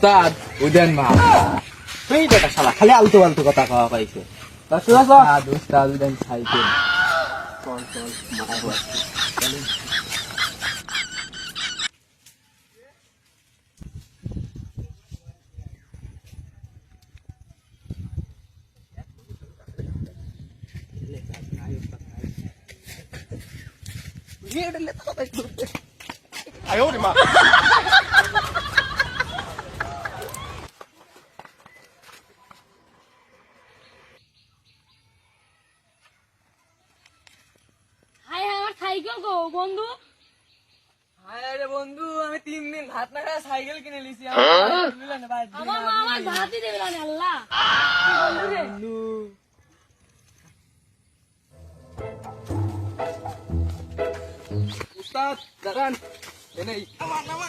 উস্তাদ উদেন মা এই বেটা শালা খালি আলতু আলতু কথা কওয়া পাইছে উস্তাদ উদেন সাইকেল চল চল মাথা ঘুরাচ্ছে সাইকেল গো বন্ধু আরে বন্ধু আমি 3 দিন ভাত না খায় সাইকেল কিনে লিছি আমার মা আমার ভাতই দেবে না আল্লাহ বন্ধু উস্তাদ দাঁড়ান এনেই আমার নামা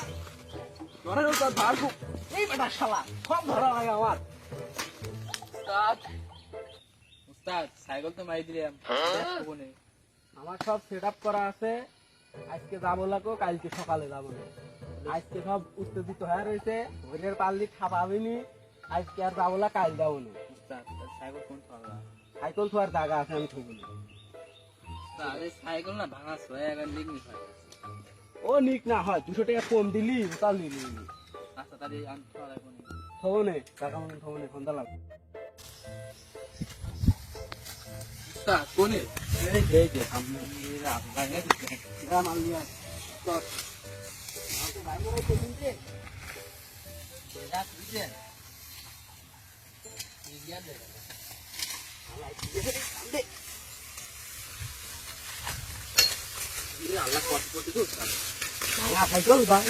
ধরেন উস্তাদ ভার খুব এই বেটা শালা সব ধরা লাগে আমার উস্তাদ উস্তাদ সাইকেল তো মারি দিলাম কোনে আমার সব সেটআপ করা আছে আজকে যাবো লাগো কালকে সকালে যাবো আজকে সব উত্তেজিত হয়ে রয়েছে ঘরের পাল্লি খাপাবিনি আজকে আর যাবো না কাল যাবো না উস্তাদ সাইকেল কোন পাগলা সাইকেল ছোয়ার জায়গা আছে আমি থবো না উস্তাদ এই সাইকেল না ভাঙা ছয় আগে লিগনি হয় ও নিক না হয় 200 টাকা কম দিলি তাও নিলি আচ্ছা তাহলে আনতে হবে কোনে থবো না টাকা মনে থবো না ফোনটা লাগবে উস্তাদ কোনে এই যে সামনে ভাঙা দিচ্ছে গ্রাম আলিয়া তো রাত দিছে ইন্ডিয়া দে আল্লাহ কত কত উস্তাদ সাইকেল ভাই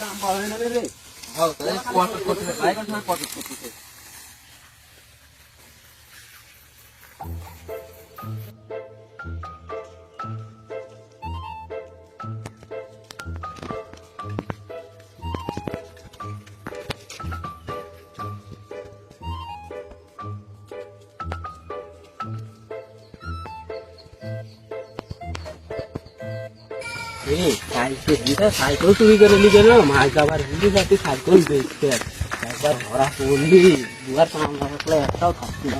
দাম বাড়ায় না রে হ্যাঁ তাহলে কত কত সাইকেল সময় কত কত সাইকেল চুরি করে নি কেন মাছ যাবার হিন্দি জাতি সাইকেল দেখতে একবার ধরা পড়লি দুয়ার সামনে রাখলে একটাও থাকতে না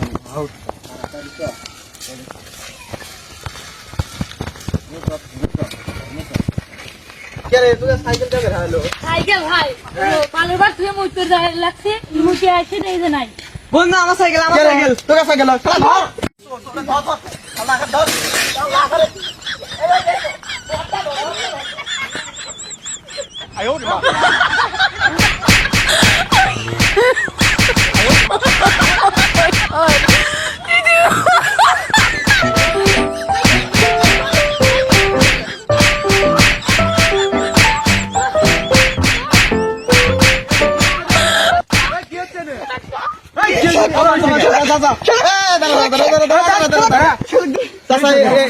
সাইকেল ভাই পালের বার তুই মুইতে লাগছে মুখে আসে এই যে নাই বন্ধু আমার সাইকেল তোর সাইকেল ধর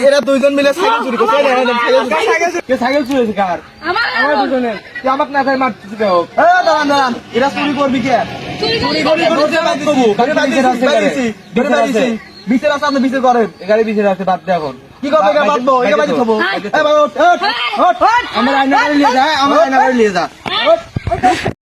এরা দুইজন মিলে সাইকেল চুরি করছে সাইকেল চুরি হয়েছে কার আমার দুজনের আমাকে না মারতেছি দাঁড়ান দাঁড়ান এরা চুরি করবি কে বিচার আছে আপনি বিচার করেন এগারে বিছে রাতে বাদ দে এখন কি করবে বাঁধবো এটা বাড়ি খাবো আমার আয়না করে নিয়ে যা আমার আয়না করে নিয়ে যা